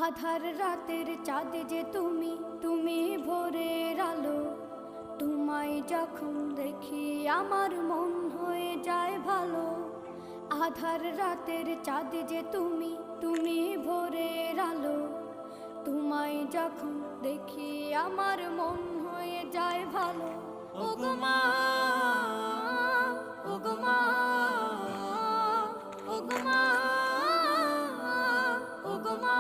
আধার রাতের চাঁদ যে তুমি, তুমি ভোরের আলো। তোমায় যখন দেখি আমার মন হয়ে যায় ভালো। আধার রাতের চাঁদ যে তুমি, তুমি ভোরের আলো। তোমায় যখন দেখি আমার মন হয়ে যায় ভালো। ওগো মা, ওগো মা, ওগো মা, ওগো মা।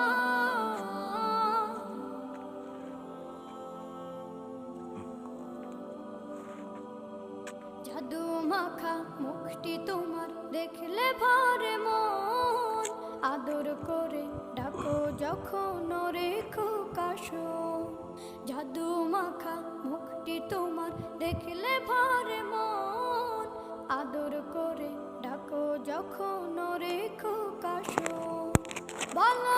জাদু মাখা মুখটি তোমার দেখলে ভরে মন। আদর করে ডাকো যখন রেখো কাশো। জাদু মাখা মুখটি তোমার দেখলে ভরে মন। আদর করে ডাকো যখন রেখো কাশো। বলো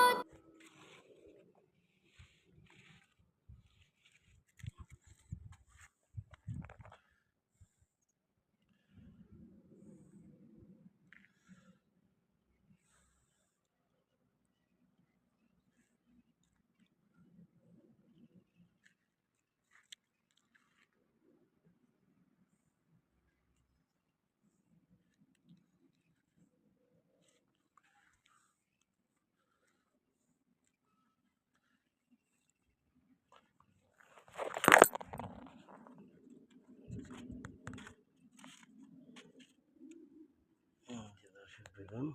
বেগুন